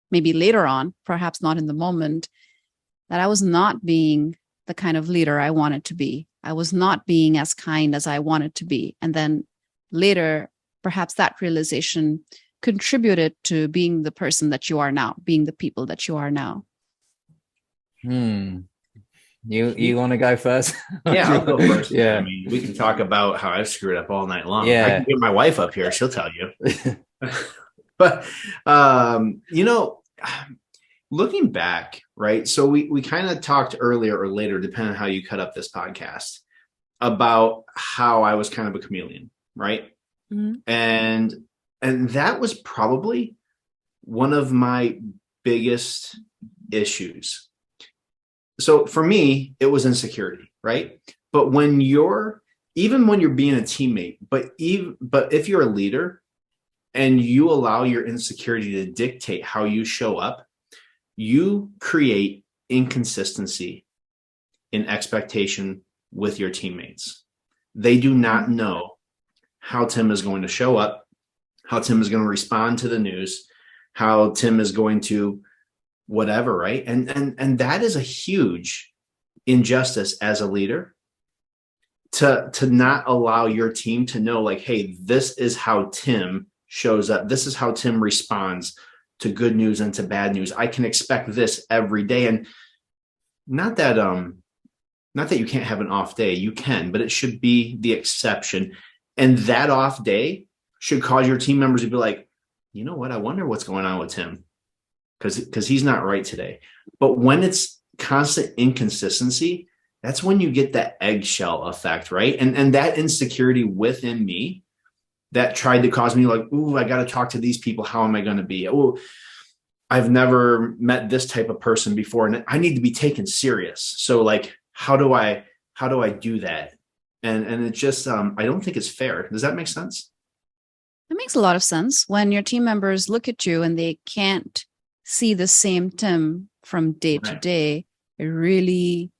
maybe later on, perhaps not in the moment, that I was not being the kind of leader I wanted to be. I was not being as kind as I wanted to be. And then later, perhaps that realization contributed to being the person that you are now, being the people that you are now. You want to go first? Yeah, I'll go first. Yeah. I mean, we can talk about how I've screwed up all night long. Yeah. I can get my wife up here. She'll tell you. But, looking back, right? So we kind of talked earlier or later, depending on how you cut up this podcast, about how I was kind of a chameleon, right? Mhm. And that was probably one of my biggest issues. So for me, it was insecurity, right? But even when you're being a teammate, but if you're a leader and you allow your insecurity to dictate how you show up, you create inconsistency in expectation with your teammates. They do not know how Tim is going to show up, how Tim is going to respond to the news, how Tim is going to whatever, right? And that is a huge injustice as a leader, to not allow your team to know, like, hey, this is how Tim shows up. This is how Tim responds to good news and to bad news. I can expect this every day. And not that you can't have an off day. You can, but it should be the exception. And that off day should cause your team members to be like, you know what? I wonder what's going on with Tim, because he's not right today. But when it's constant inconsistency, that's when you get that eggshell effect, right? And that insecurity within me that tried to cause me, like, ooh, I got to talk to these people. How am I going to be? Oh, I've never met this type of person before, and I need to be taken serious. So, like, how do I do that? And it's just, I don't think it's fair. Does that make sense? It makes a lot of sense when your team members look at you and they can't see the same Tim from day to day. It really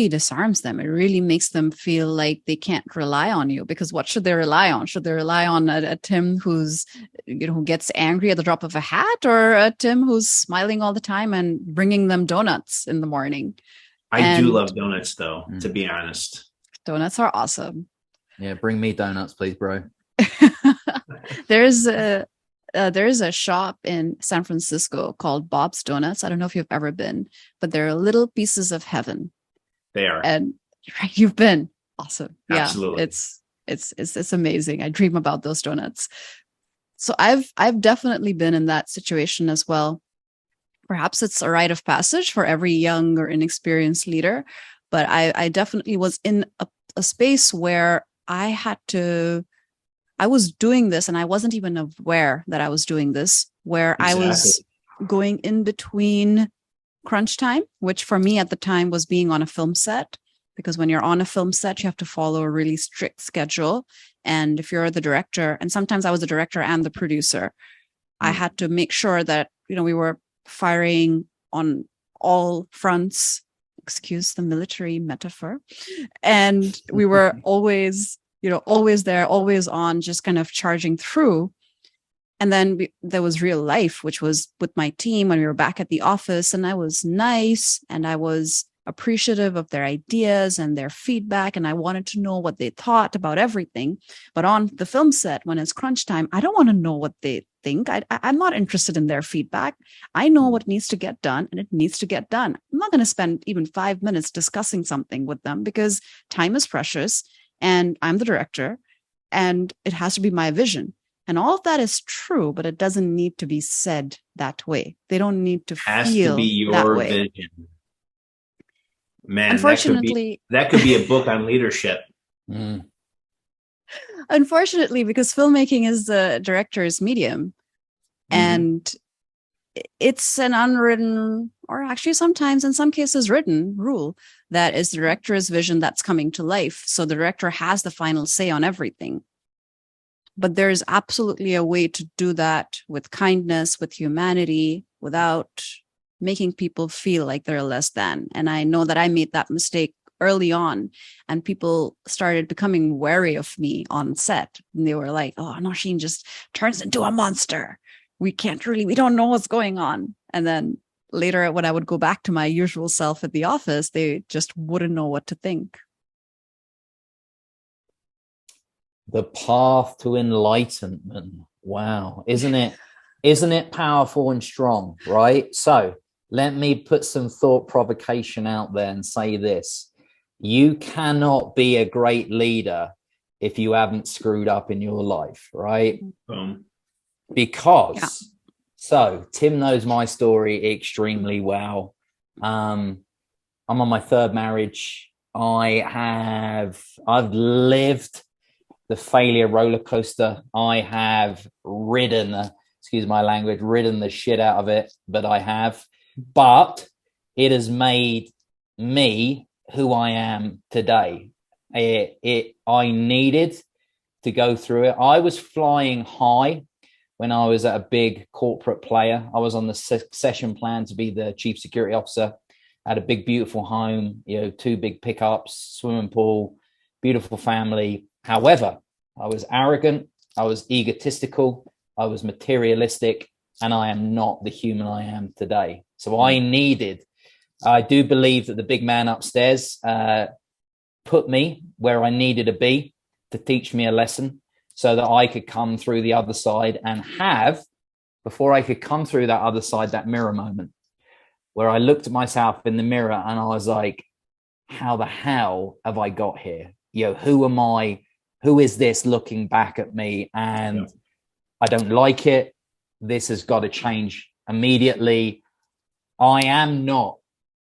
disarms them. It really makes them feel like they can't rely on you, because what should they rely on? Should they rely on a Tim who's, who gets angry at the drop of a hat, or a Tim who's smiling all the time and bringing them donuts in the morning? I do love donuts, though, to be honest. Donuts are awesome. Yeah, bring me donuts, please, bro. There's a shop in San Francisco called Bob's Donuts. I don't know if you've ever been, but they're little pieces of heaven. They are. And right, you've been. Awesome. Absolutely. Yeah, it's amazing. I dream about those donuts. So I've definitely been in that situation as well. Perhaps it's a rite of passage for every young or inexperienced leader, but I definitely was in a space where I was doing this and I wasn't even aware that I was doing this, where Exactly. I was going in between crunch time, which for me at the time was being on a film set, because when you're on a film set, you have to follow a really strict schedule. And if you're the director, and sometimes I was the director and the producer, I had to make sure that, we were firing on all fronts, excuse the military metaphor. And we were always there, always on, just kind of charging through. And then there was real life, which was with my team when we were back at the office, and I was nice and I was appreciative of their ideas and their feedback, and I wanted to know what they thought about everything. But on the film set, when it's crunch time, I don't want to know what they think. I'm not interested in their feedback. I know what needs to get done, and it needs to get done. I'm not going to spend even 5 minutes discussing something with them, because time is precious and I'm the director and it has to be my vision. And all of that is true, but it doesn't need to be said that way. They don't need to feel to be your that way. vision. Man, unfortunately, that could be a book on leadership. Unfortunately, because filmmaking is the director's medium, and it's an unwritten, or actually sometimes in some cases written, rule that is the director's vision that's coming to life. So the director has the final say on everything. But there's absolutely a way to do that with kindness, with humanity, without making people feel like they're less than. And I know that I made that mistake early on, and people started becoming wary of me on set. And they were like, oh, Nausheen just turns into a monster. We don't know what's going on. And then later, when I would go back to my usual self at the office, they just wouldn't know what to think. The path to enlightenment. Wow. Isn't it powerful and strong, right? So let me put some thought provocation out there and say this. You cannot be a great leader if you haven't screwed up in your life, right? Because, so Tim knows my story extremely well. I'm on my third marriage. I've lived the failure roller coaster. I have ridden, excuse my language, ridden the shit out of it, but I have. But it has made me who I am today. I needed to go through it. I was flying high when I was at a big corporate player. I was on the succession plan to be the chief security officer. I had a big, beautiful home, 2 big pickups, swimming pool, beautiful family. However, I was arrogant, I was egotistical, I was materialistic, and I am not the human I am today. So I do believe that the big man upstairs put me where I needed to be to teach me a lesson so that I could come through the other side and have, before I could come through that other side, that mirror moment where I looked at myself in the mirror and I was like, how the hell have I got here? Who am I? Who is this looking back at me? And I don't like it. This has got to change immediately. I am not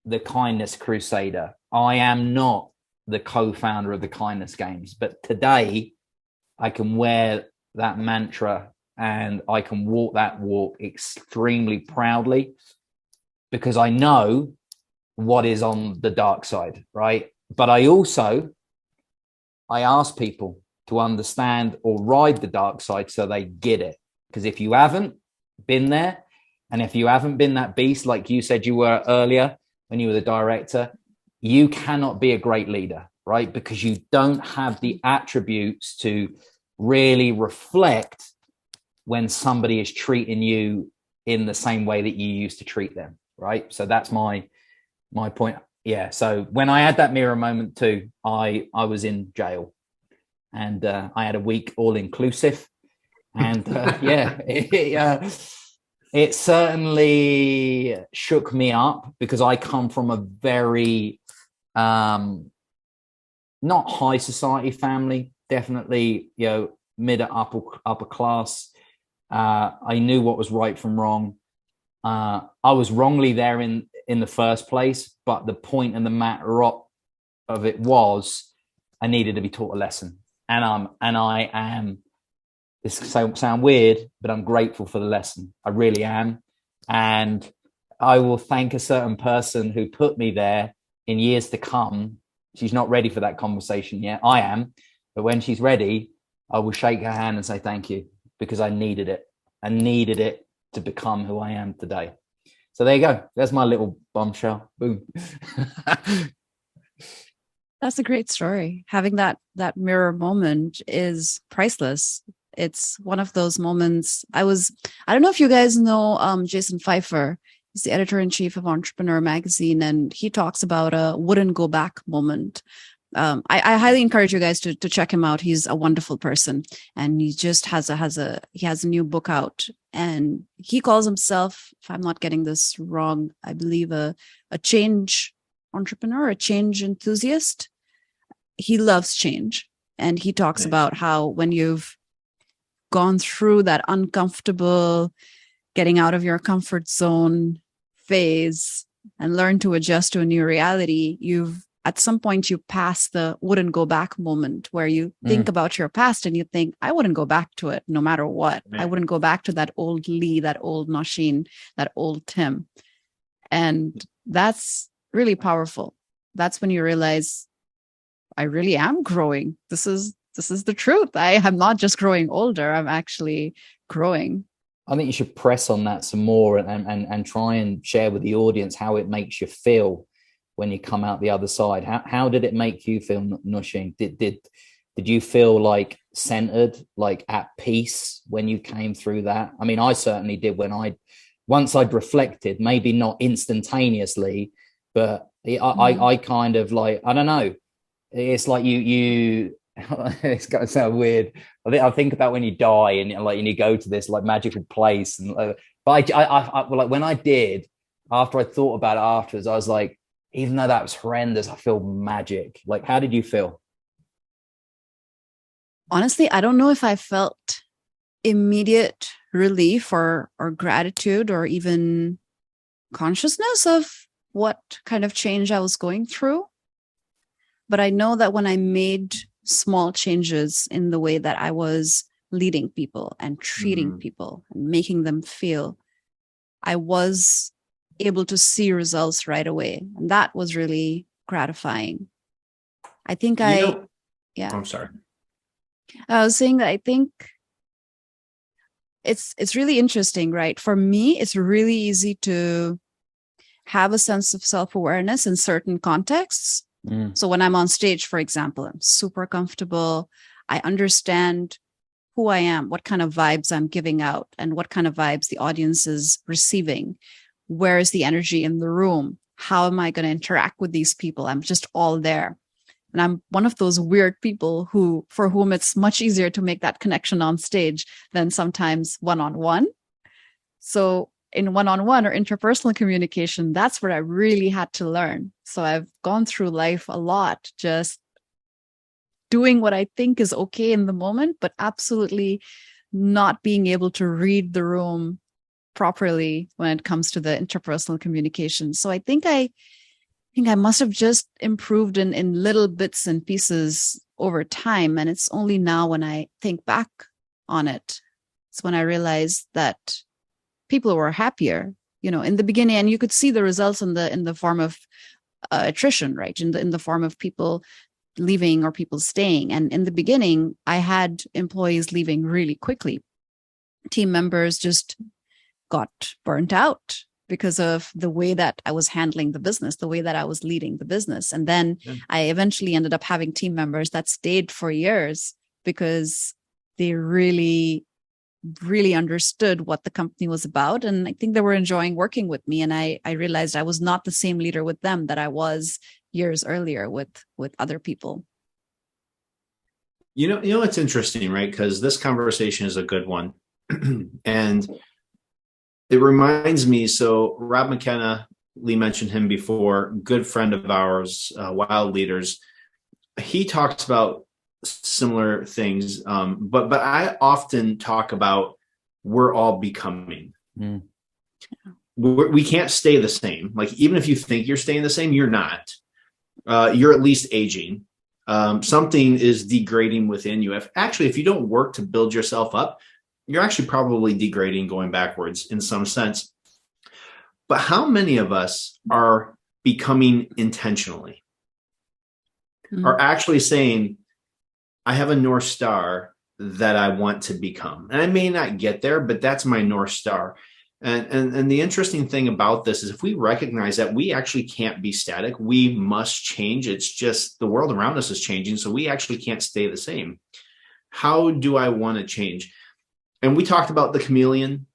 the kindness crusader. I am not the co-founder of the kindness games. But today I can wear that mantra and I can walk that walk extremely proudly because I know what is on the dark side, right? But I ask people to understand or ride the dark side so they get it. Because if you haven't been there, and if you haven't been that beast, like you said you were earlier when you were the director, you cannot be a great leader, right? Because you don't have the attributes to really reflect when somebody is treating you in the same way that you used to treat them, right? So that's my point. Yeah. So when I had that mirror moment too, I was in jail, and I had a week all inclusive, and it certainly shook me up because I come from a very not high society family, definitely mid upper class. I knew what was right from wrong. I was wrongly there in the first place, but the point and the matter of it was I needed to be taught a lesson, and I am. This sound weird, but I'm grateful for the lesson. I really am, and I will thank a certain person who put me there in years to come. She's not ready for that conversation yet. I am, but when she's ready, I will shake her hand and say thank you because I needed it. I needed it to become who I am today. So there you go. There's my little bombshell. Boom. That's a great story. Having that mirror moment is priceless. It's one of those moments. I don't know if you guys know Jason Pfeiffer. He's the editor-in-chief of Entrepreneur Magazine, and he talks about a wouldn't go back moment. I highly encourage you guys to check him out. He's a wonderful person, and he just has a new book out, and he calls himself, if I'm not getting this wrong, I believe a change entrepreneur, a change enthusiast. He loves change, and he talks about how when you've gone through that uncomfortable getting out of your comfort zone phase and learn to adjust to a new reality, at some point you pass the wouldn't go back moment where you think about your past and you think, I wouldn't go back to it no matter what. I wouldn't go back to that old Lee, that old Nausheen, that old Tim. And that's really powerful. That's when you realize I really am growing. This is the truth. I am not just growing older. I'm actually growing. I think you should press on that some more and try and share with the audience how it makes you feel when you come out the other side. How did it make you feel, Nausheen? Did you feel like centered, like at peace when you came through that? I mean, I certainly did once I'd reflected, maybe not instantaneously, but I kind of like, I don't know. It's like you it's going to sound weird. I think about when you die and you go to this like magical place, and but I like when I did, after I thought about it afterwards, I was like, even though that was horrendous, I feel magic. Like, how did you feel? Honestly, I don't know if I felt immediate relief or gratitude or even consciousness of what kind of change I was going through. But I know that when I made small changes in the way that I was leading people and treating Mhm. people and making them feel, I was able to see results right away. And that was really gratifying. I think You know, yeah, I'm sorry. I was saying that I think it's really interesting, right? For me, it's really easy to have a sense of self-awareness in certain contexts. Mm. So when I'm on stage, for example, I'm super comfortable. I understand who I am, what kind of vibes I'm giving out, and what kind of vibes the audience is receiving. Where is the energy in the room? How am I going to interact with these people? I'm just all there. And I'm one of those weird people for whom it's much easier to make that connection on stage than sometimes one-on-one. So in one-on-one or interpersonal communication, that's where I really had to learn. So I've gone through life a lot, just doing what I think is okay in the moment, but absolutely not being able to read the room properly when it comes to the interpersonal communication. So I think I must have just improved in little bits and pieces over time. And it's only now when I think back on it, it's when I realized that people were happier, in the beginning, and you could see the results in the form of attrition, right? In the form of people leaving or people staying. And in the beginning, I had employees leaving really quickly. Team members just got burnt out because of the way that I was handling the business, the way that I was leading the business. And then I eventually ended up having team members that stayed for years because they really, really understood what the company was about. And I think they were enjoying working with me. And I realized I was not the same leader with them that I was years earlier with other people. It's interesting, right? Because this conversation is a good one. And it reminds me, so Rob McKenna, Lee mentioned him before, good friend of ours, Wild Leaders. He talks about similar things, but I often talk about we're all becoming. Mm. We can't stay the same. Like, even if you think you're staying the same, you're not. You're at least aging. Something is degrading within you. If you don't work to build yourself up, you're actually probably degrading, going backwards in some sense. But how many of us are becoming intentionally? Are actually saying, I have a North Star that I want to become. And I may not get there, but that's my North Star. And the interesting thing about this is, if we recognize that we actually can't be static, we must change. It's just the world around us is changing, so we actually can't stay the same. How do I want to change? And we talked about the chameleon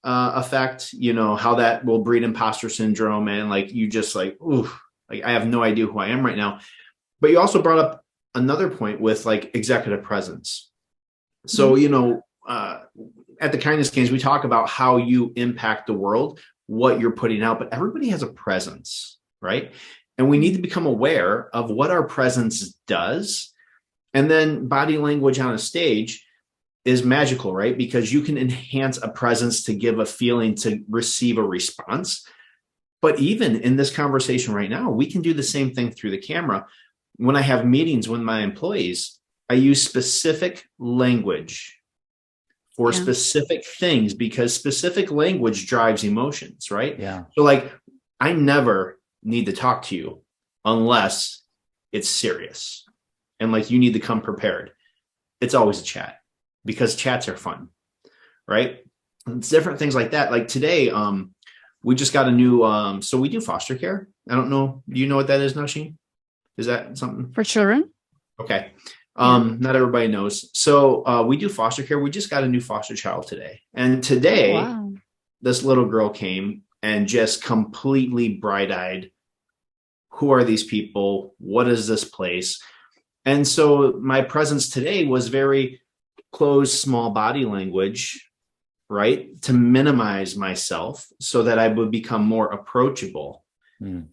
effect, how that will breed imposter syndrome. And like, you just like, ooh, like, I have no idea who I am right now. But you also brought up another point with like executive presence. So, at the Kindness Games, we talk about how you impact the world, what you're putting out, but everybody has a presence, right? And we need to become aware of what our presence does. And then body language on a stage is magical, right? Because you can enhance a presence to give a feeling, to receive a response. But even in this conversation right now, we can do the same thing through the camera. When I have meetings with my employees, I use specific language for specific things, because specific language drives emotions, right? Yeah. So like, I never need to talk to you unless it's serious. And like, you need to come prepared. It's always a chat, because chats are fun, right? It's different things like that. Like today, we just got a new, so we do foster care. I don't know. Do you know what that is, Nausheen? Is that something? For children? Okay. Not everybody knows. So we do foster care. We just got a new foster child today. And today, this little girl came and just completely bright-eyed. Who are these people? What is this place? And so my presence today was very closed, small body language, right? To minimize myself so that I would become more approachable.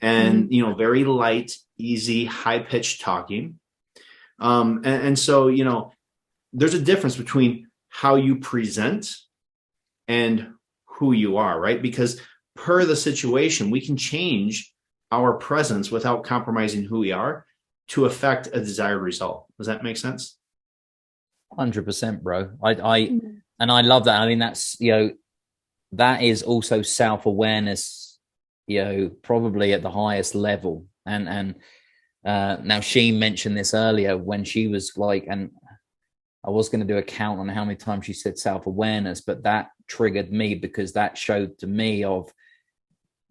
And, very light, easy, high-pitched talking. And so, there's a difference between how you present and who you are, right? Because per the situation, we can change our presence without compromising who we are. to affect a desired result. Does that make sense? 100%, bro. And I love that. I mean, that's, that is also self-awareness, probably at the highest level. And now she mentioned this earlier when she was like, and I was going to do a count on how many times she said self-awareness, but that triggered me because that showed to me of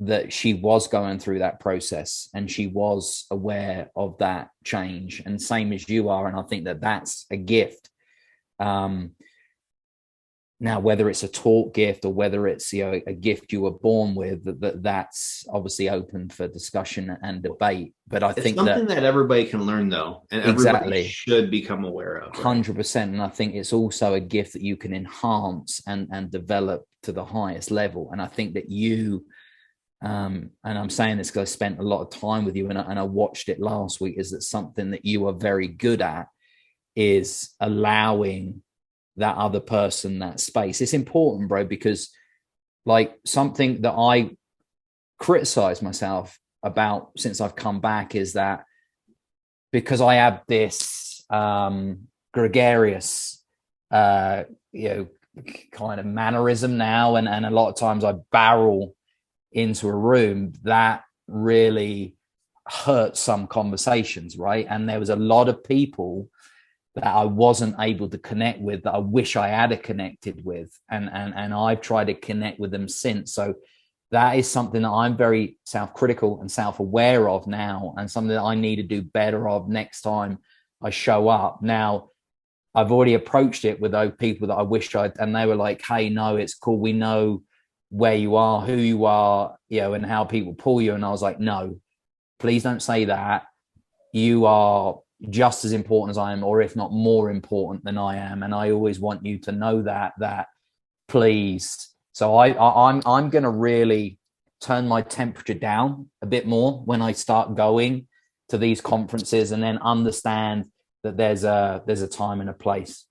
that she was going through that process and she was aware of that change, and same as you are. And I think that that's a gift. Now, whether it's a taught gift or whether it's a gift you were born with, that's obviously open for discussion and debate. But I think something that everybody can learn, though, and everybody should become aware of. 100%. And I think it's also a gift that you can enhance and develop to the highest level. And I think that you, and I'm saying this because I spent a lot of time with you and I watched it last week, is that something that you are very good at is allowing that other person that space. It's important, bro, because like something that I criticize myself about since I've come back is that because I have this gregarious kind of mannerism now, and a lot of times I barrel into a room, that really hurts some conversations, right? And there was a lot of people that I wasn't able to connect with that I wish I had connected with. And I've tried to connect with them since. So that is something that I'm very self-critical and self-aware of now, and something that I need to do better of next time I show up. Now, I've already approached it with those people that I wish and they were like, hey, no, it's cool. We know where you are, who you are, and how people pull you. And I was like, no, please don't say that. You are just as important as I am, or if not more important than I am. And I always want you to know that please. So I'm going to really turn my temperature down a bit more when I start going to these conferences, and then understand that there's a time and a place.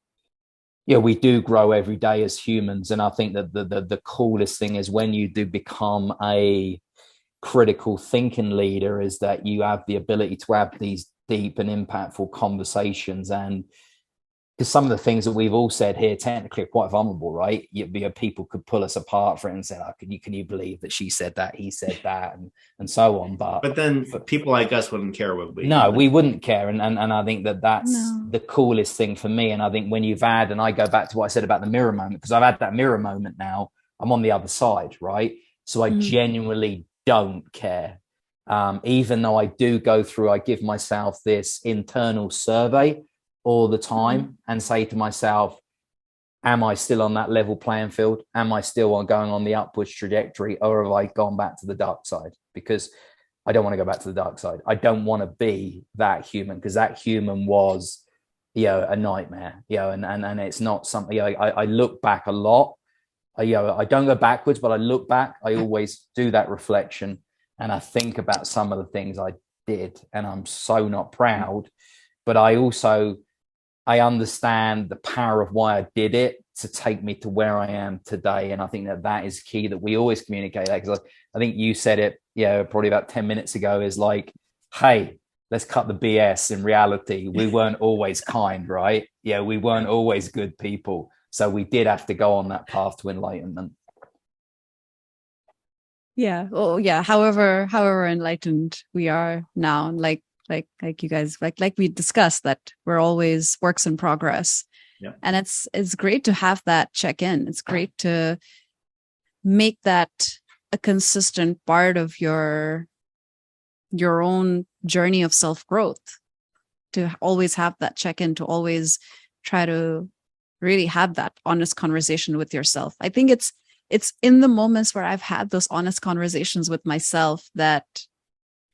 We do grow every day as humans. And I think that the coolest thing is when you do become a critical thinking leader, is that you have the ability to have these deep and impactful conversations. And because some of the things that we've all said here technically are quite vulnerable, right? People could pull us apart for it and say, oh, can you believe that she said that, he said that, and so on. But then people like us wouldn't care, would we? No, we wouldn't care. And I think that's the coolest thing for me. And I think when you've had, and I go back to what I said about the mirror moment, because I've had that mirror moment now, I'm on the other side, right? So I genuinely don't care. Even though I do go through, I give myself this internal survey all the time and say to myself, am I still on that level playing field? Am I still going on the upwards trajectory, or have I gone back to the dark side? Because I don't want to go back to the dark side. I don't want to be that human, because that human was, a nightmare, and it's not something, I look back a lot. I don't go backwards, but I look back. I always do that reflection. And I think about some of the things I did, and I'm so not proud, but I understand the power of why I did it to take me to where I am today. And I think that is key, that we always communicate that, because I think you said it, probably about 10 minutes ago, is like, hey, let's cut the BS. In reality, we weren't always kind, right? We weren't always good people. So we did have to go on that path to enlightenment. Yeah. Oh, yeah. However enlightened we are now, like you guys, like we discussed, that we're always works in progress. Yeah. And it's great to have that check in. It's great to make that a consistent part of your own journey of self-growth, to always have that check in, to always try to really have that honest conversation with yourself. I think it's in the moments where I've had those honest conversations with myself that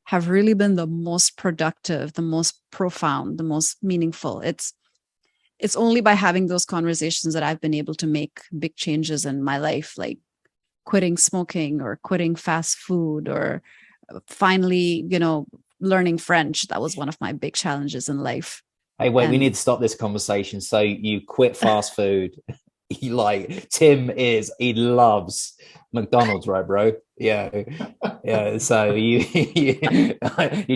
have really been the most productive, the most profound, the most meaningful. It's only by having those conversations that I've been able to make big changes in my life, like quitting smoking or quitting fast food, or finally, learning French. That was one of my big challenges in life. Hey, wait, we need to stop this conversation. So you quit fast food. Tim he loves McDonald's, right, bro? Yeah. Yeah, so you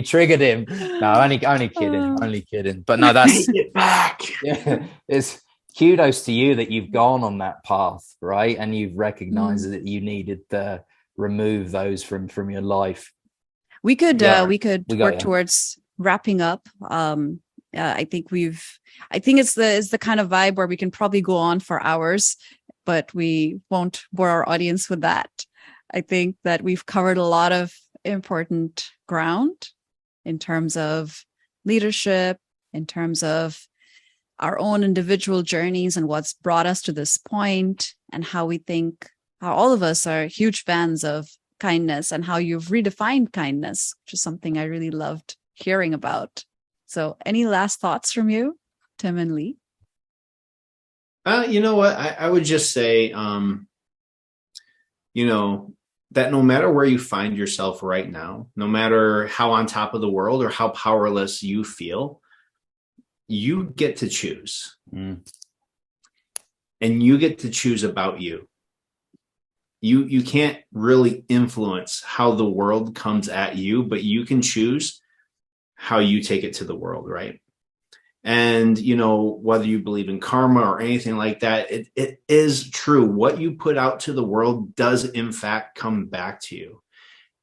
triggered him. No, only kidding. But no, that's Get back. yeah. It's kudos to you that you've gone on that path, right? And you've recognized that you needed to remove those from your life. We could We work you. towards wrapping up. I think it's the kind of vibe where we can probably go on for hours, but we won't bore our audience with that. I think that we've covered a lot of important ground in terms of leadership, in terms of our own individual journeys and what's brought us to this point, and how all of us are huge fans of kindness and how you've redefined kindness, which is something I really loved hearing about. So any last thoughts from you, Tim and Lee? You know what? I would just say, that no matter where you find yourself right now, no matter how on top of the world or how powerless you feel, you get to choose. And you get to choose about you. You can't really influence how the world comes at you, but you can choose how you take it to the world, right? And, whether you believe in karma or anything like that, it is true. What you put out to the world does, in fact, come back to you.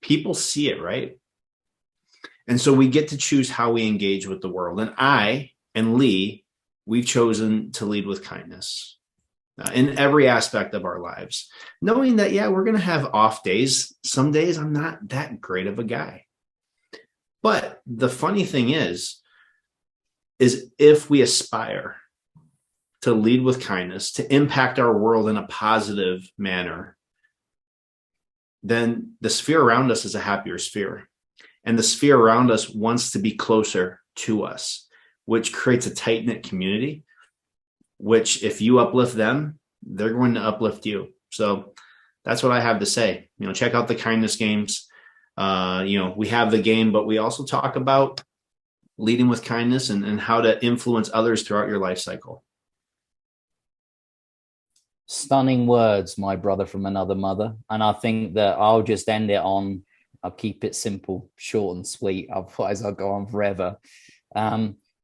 People see it, right? And so we get to choose how we engage with the world. And I and Lee, we've chosen to lead with kindness in every aspect of our lives, knowing that, we're going to have off days. Some days I'm not that great of a guy. But the funny thing is if we aspire to lead with kindness, to impact our world in a positive manner, then the sphere around us is a happier sphere. And the sphere around us wants to be closer to us, which creates a tight-knit community, which if you uplift them, they're going to uplift you. So that's what I have to say. Check out the kindness games. We have the game, but we also talk about leading with kindness and how to influence others throughout your life cycle. Stunning words, my brother from another mother. And I think that I'll just end it on, I'll keep it simple, short and sweet. Otherwise I'll go on forever.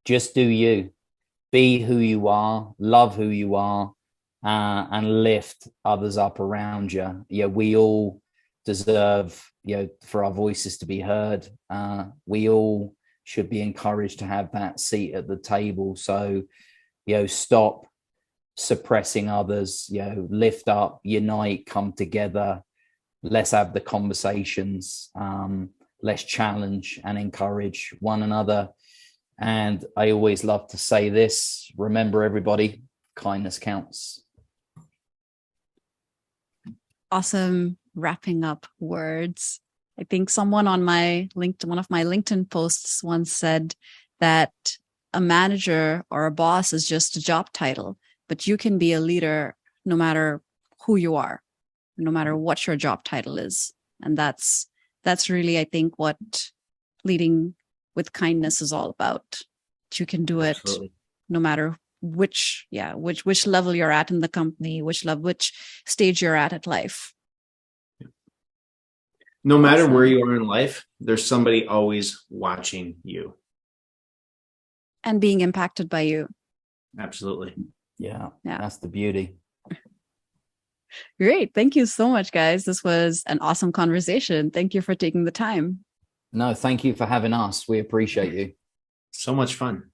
Just do you. Be who you are, love who you are, and lift others up around you. We all deserve, for our voices to be heard. We all should be encouraged to have that seat at the table. So, stop suppressing others, lift up, unite, come together. Let's have the conversations. Let's challenge and encourage one another. And I always love to say this, remember everybody, kindness counts. Awesome wrapping up words. I think someone on one of my LinkedIn posts once said that a manager or a boss is just a job title, but you can be a leader no matter who you are, no matter what your job title is. And that's really, I think, what leading with kindness is all about. You can do it Absolutely. No matter which level you're at in the company, which stage you're at life. No matter where you are in life, there's somebody always watching you. And being impacted by you. Absolutely. Yeah. That's the beauty. Great. Thank you so much, guys. This was an awesome conversation. Thank you for taking the time. No, thank you for having us. We appreciate you. So much fun.